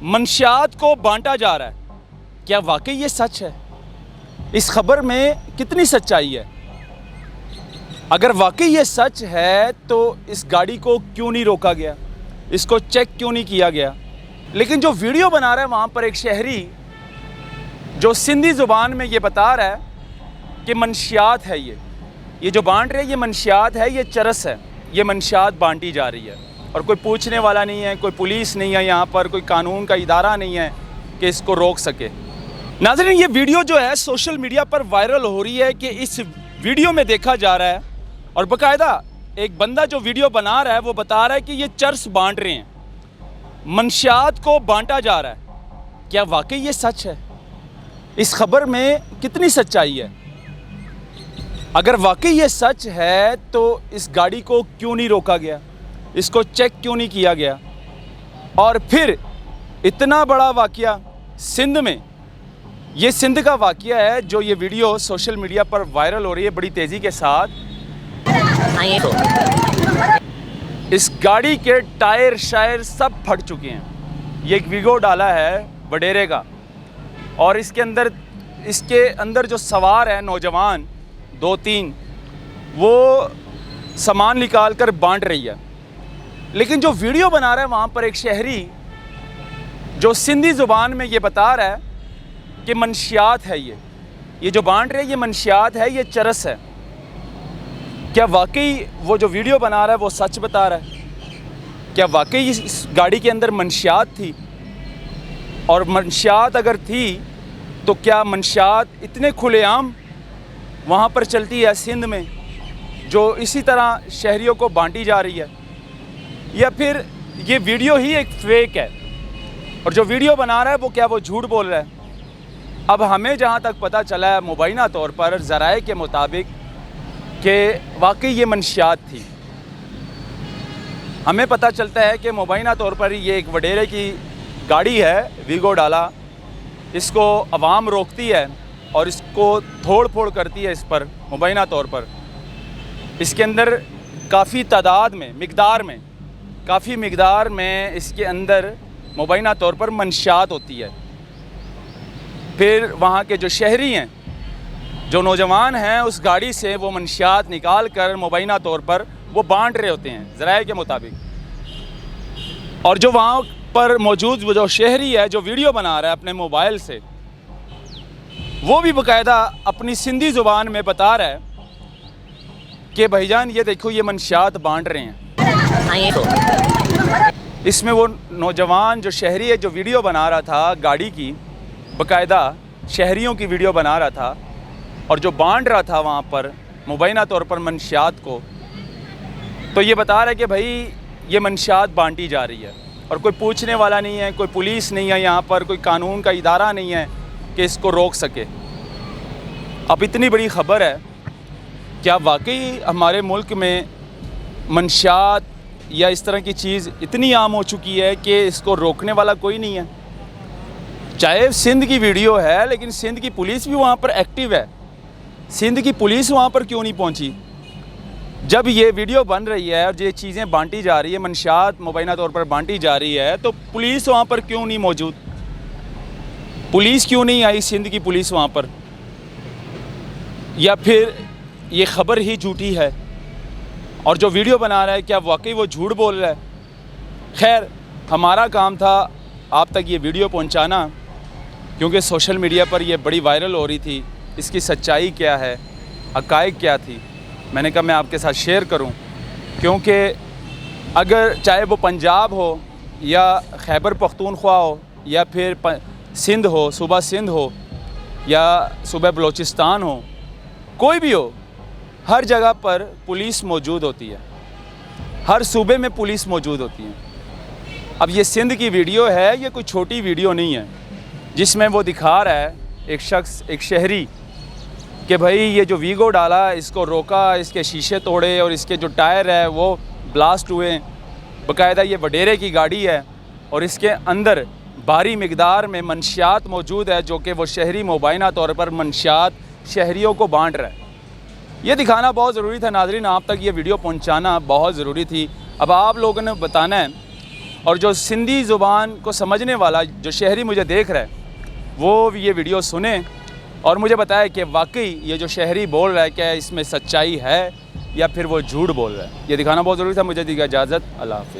मंशियात को बांटा जा रहा है, क्या वाकई ये सच है? इस खबर में कितनी सच्चाई है? अगर वाकई ये सच है तो इस गाड़ी को क्यों नहीं रोका गया, इसको चेक क्यों नहीं किया गया? लेकिन जो वीडियो बना रहा है वहाँ पर एक शहरी जो सिंधी ज़ुबान में ये बता रहा है कि मंशियात है, ये जो बांट रहे हैं ये मंशियात है, ये चरस है, ये मंशियात बांटी जा रही है और कोई पूछने वाला नहीं है, कोई पुलिस नहीं है यहाँ पर, कोई कानून का इदारा नहीं है कि इसको रोक सके। नाज़रीन, ये वीडियो जो है सोशल मीडिया पर वायरल हो रही है कि इस वीडियो में देखा जा रहा है और बाकायदा एक बंदा जो वीडियो बना रहा है वो बता रहा है कि ये चरस बांट रहे हैं, मंशियात को बांटा जा रहा है। क्या वाकई ये सच है? इस खबर में कितनी सच्चाई है? अगर वाकई ये सच है तो इस गाड़ी को क्यों नहीं रोका गया, इसको चेक क्यों नहीं किया गया? और फिर इतना बड़ा वाक़या सिंध में, ये सिंध का वाक़या है जो ये वीडियो सोशल मीडिया पर वायरल हो रही है बड़ी तेज़ी के साथ। इस गाड़ी के टायर शायर सब फट चुके हैं। ये एक वीडियो डाला है वडेरे का और इसके अंदर जो सवार है नौजवान 2-3, वो सामान निकाल कर बांट रही है। लेकिन जो वीडियो बना रहा है वहाँ पर एक शहरी जो सिंधी ज़ुबान में ये बता रहा है कि मंशियात है, ये जो बांट रहे हैं ये मंशियात है, ये चरस है। क्या वाकई वो जो वीडियो बना रहा है वो सच बता रहा है? क्या वाकई इस गाड़ी के अंदर मंशियात थी? और मंशियात अगर थी तो क्या मंशियात इतने खुलेआम वहाँ पर चलती है सिंध में जो इसी तरह शहरियों को बांटी जा रही है? या फिर ये वीडियो ही एक फेक है और जो वीडियो बना रहा है वो झूठ बोल रहा है? अब हमें जहाँ तक पता चला है मुबैना तौर पर ज़राए के मुताबिक कि वाकई ये मंशियात थी। हमें पता चलता है कि मुबैना तौर पर ये एक वडेरे की गाड़ी है, वीगो डाला, इसको अवाम रोकती है और इसको तोड़ फोड़ करती है। इस पर मुबैना तौर पर इसके अंदर काफ़ी तादाद में, काफ़ी मिकदार में इसके अंदर मुबैना तौर पर मंशियात होती है। फिर वहाँ के जो शहरी हैं, जो नौजवान हैं, उस गाड़ी से वो मंशियात निकाल कर मुबैना तौर पर वो बांट रहे होते हैं ज़राए के मुताबिक। और जो वहाँ पर मौजूद वो जो शहरी है जो वीडियो बना रहा है अपने मोबाइल से, वो भी बाकायदा अपनी सिंधी ज़ुबान में बता रहा है कि भाईजान ये देखो ये मंशियात बांट रहे हैं। इसमें वो नौजवान जो शहरी है जो वीडियो बना रहा था गाड़ी की, बाकायदा शहरियों की वीडियो बना रहा था और जो बांट रहा था वहाँ पर मुबैना तौर पर मंशियात को, तो ये बता रहा है कि भाई ये मंशियात बांटी जा रही है और कोई पूछने वाला नहीं है, कोई पुलिस नहीं है यहाँ पर, कोई कानून का इदारा नहीं है कि इसको रोक सके। अब इतनी बड़ी ख़बर है, क्या वाकई हमारे मुल्क में मंशियात या इस तरह की चीज़ इतनी आम हो चुकी है कि इसको रोकने वाला कोई नहीं है? चाहे सिंध की वीडियो है लेकिन सिंध की पुलिस भी वहाँ पर एक्टिव है। सिंध की पुलिस वहाँ पर क्यों नहीं पहुँची? जब ये वीडियो बन रही है और ये चीज़ें बांटी जा रही है, मंशियात मुबैना तौर पर बांटी जा रही है, तो पुलिस वहाँ पर क्यों नहीं मौजूद? पुलिस क्यों नहीं आई, सिंध की पुलिस वहाँ पर? या फिर ये ख़बर ही झूठी है और जो वीडियो बना रहा है क्या वाकई वो झूठ बोल रहा है? खैर, हमारा काम था आप तक ये वीडियो पहुँचाना, क्योंकि सोशल मीडिया पर ये बड़ी वायरल हो रही थी। इसकी सच्चाई क्या है, हक़ाइक़ क्या थी, मैंने कहा मैं आपके साथ शेयर करूं, क्योंकि अगर चाहे वो पंजाब हो या खैबर पख्तूनख्वा हो या फिर सिंध हो, सूबा सिंध हो या सूबा बलूचिस्तान हो, कोई भी हो, हर जगह पर पुलिस मौजूद होती है, हर सूबे में पुलिस मौजूद होती है। अब ये सिंध की वीडियो है, ये कोई छोटी वीडियो नहीं है जिसमें वो दिखा रहा है एक शख्स, एक शहरी, कि भाई ये जो वीगो डाला इसको रोका, इसके शीशे तोड़े और इसके जो टायर है वो ब्लास्ट हुए। बाकायदा ये वडेरे की गाड़ी है और इसके अंदर भारी मिकदार में मंशियात मौजूद है जो कि वो शहरी मुबैना तौर पर मंशियात शहरियों को बांट रहा है। ये दिखाना बहुत ज़रूरी था नाज़रीन, आप तक ये वीडियो पहुंचाना बहुत ज़रूरी थी। अब आप लोगों ने बताना है और जो सिंधी ज़ुबान को समझने वाला जो शहरी मुझे देख रहा है वो ये वीडियो सुने और मुझे बताए कि वाकई ये जो शहरी बोल रहा है क्या इसमें सच्चाई है या फिर वो झूठ बोल रहा है। ये दिखाना बहुत ज़रूरी था। मुझे दी इजाज़त। अल्लाह हाफ़िज़।